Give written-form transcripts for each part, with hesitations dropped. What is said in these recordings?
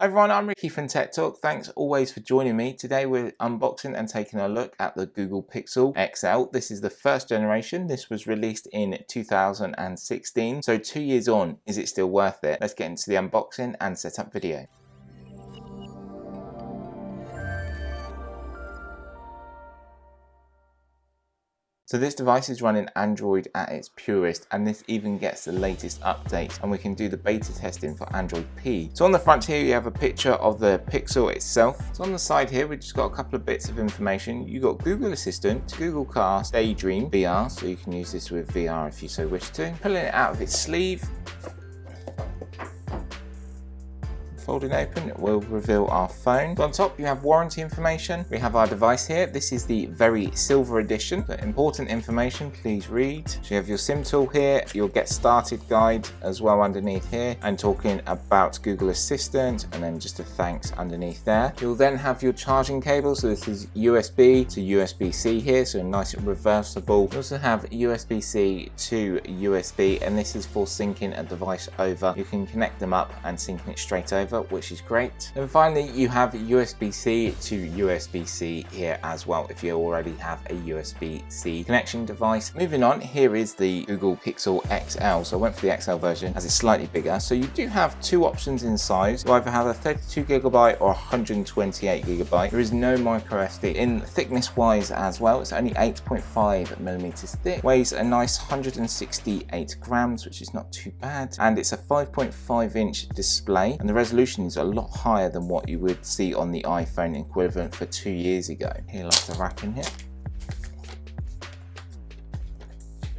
Hi everyone, I'm Ricky from Tech Talk. Thanks always for joining me. Today we're unboxing and taking a look at the Google Pixel XL. This is the first generation. This was released in 2016. So 2 years on, is it still worth it? Let's get into the unboxing and setup video. So this device is running Android at its purest, and this even gets the latest updates, and we can do the beta testing for Android P. So on the front here you have a picture of the Pixel itself. So on the side here we've just got a couple of bits of information. You got Google Assistant, Google Cast, Daydream, VR, so you can use this with VR if you so wish to. Pulling it out of its sleeve, folding open, it will reveal our phone. So on top you have warranty information. We have our device here. This is the very silver edition. So important information, please read. So you have your SIM tool here, your get started guide as well underneath here, and talking about Google Assistant, and then just a thanks underneath there. You'll then have your charging cable. So this is USB to USB-C here, so nice and reversible. You also have USB-C to USB, and this is for syncing a device over. You can connect them up and syncing it straight over, which is great. And finally you have USB-C to USB-C here as well if you already have a USB-C connection device. Moving on, here is the Google Pixel XL. So I went for the XL version as it's slightly bigger. So you do have two options in size. You either have a 32GB or 128GB. There is no micro SD. In thickness wise as well, it's only 8.5mm thick, weighs a nice 168 grams, which is not too bad, and it's a 5.5-inch display, and the resolution is a lot higher than what you would see on the iPhone equivalent for 2 years ago. Here, like the wrap in here.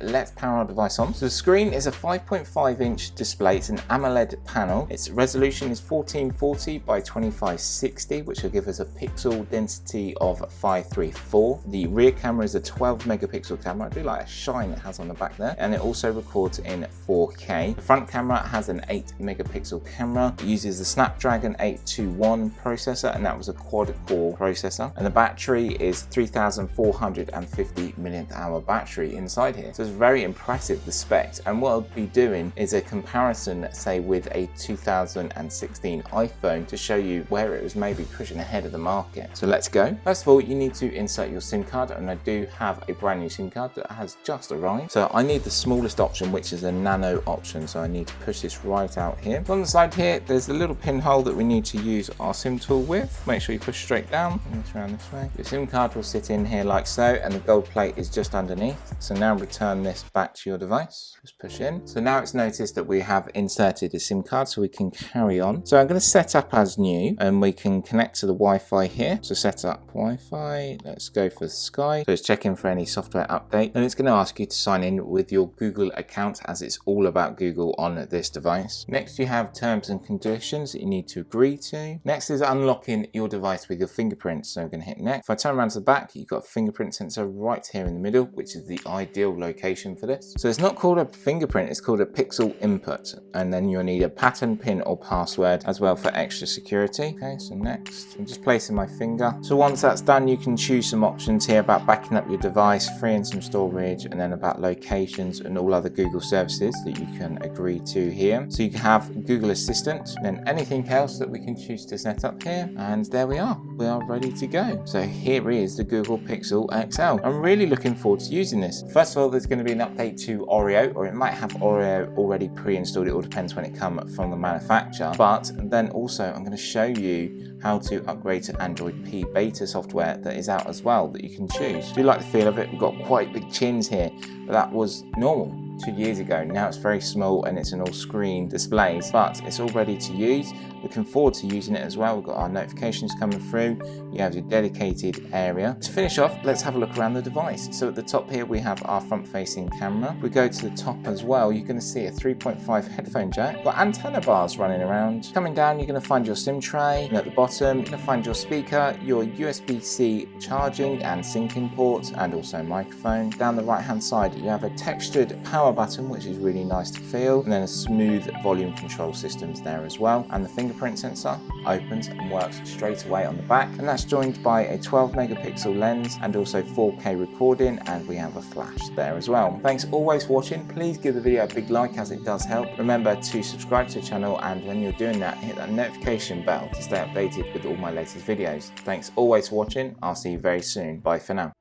Let's power our device on. So the screen is a 5.5-inch display. It's an AMOLED panel. Its resolution is 1440 by 2560, which will give us a pixel density of 534. The rear camera is a 12-megapixel camera. I do like a shine it has on the back there, and it also records in 4K. The front camera has an 8-megapixel camera. It uses the Snapdragon 821 processor, and that was a quad-core processor. And the battery is 3,450 mAh battery inside here. So it's very impressive, the specs. And what I'll be doing is a comparison, say, with a 2016 iPhone to show you where it was maybe pushing ahead of the market. So let's go. First of all, you need to insert your SIM card, and I do have a brand new SIM card that has just arrived. So I need the smallest option, which is a nano option. So I need to push this right out here. On the side here, there's a little pinhole that we need to use our SIM tool with. Make sure you push straight down and it's around this way. Your SIM card will sit in here like so, and the gold plate is just underneath. So now return this back to your device. Just push in. So now it's noticed that we have inserted a SIM card, so we can carry on. So I'm going to set up as new, and we can connect to the Wi-Fi here. So set up Wi-Fi. Let's go for Sky. So it's checking for any software update, and it's going to ask you to sign in with your Google account, as it's all about Google on this device. Next you have terms and conditions that you need to agree to. Next is unlocking your device with your fingerprints. So I'm going to hit next. If I turn around to the back, you've got a fingerprint sensor right here in the middle, which is the ideal location for this. So it's not called a fingerprint, it's called a pixel input, and then you'll need a pattern, pin or password as well for extra security. Okay, so next, I'm just placing my finger. So once that's done, you can choose some options here about backing up your device, freeing some storage, and then about locations and all other Google services that you can agree to here. So you can have Google Assistant, and then anything else that we can choose to set up here, and there we are ready to go. So here is the Google Pixel XL. I'm really looking forward to using this. First of all, there's going to be an update to Oreo, or it might have Oreo already pre-installed. It all depends when it comes from the manufacturer. But then also I'm going to show you how to upgrade to Android P beta software that is out as well that you can choose. I do like the feel of it. We've got quite big chins here, but that was normal 2 years ago. Now it's very small and it's an all screen displays, but it's all ready to use. Looking forward to using it as well. We've got our notifications coming through. You have your dedicated area. To finish off, let's have a look around the device. So at the top here we have our front facing camera. If we go to the top as well, you're going to see a 3.5 headphone jack. Got antenna bars running around. Coming down, you're going to find your SIM tray, and at the bottom you're going to find your speaker, your USB-C charging and syncing port, and also microphone. Down the right hand side you have a textured power power button, which is really nice to feel, and then a smooth volume control systems there as well. And the fingerprint sensor opens and works straight away on the back, and that's joined by a 12 megapixel lens and also 4K recording, and we have a flash there as well. Thanks always for watching. Please give the video a big like as it does help. Remember to subscribe to the channel, and when you're doing that, hit that notification bell to stay updated with all my latest videos. Thanks always for watching. I'll see you very soon. Bye for now.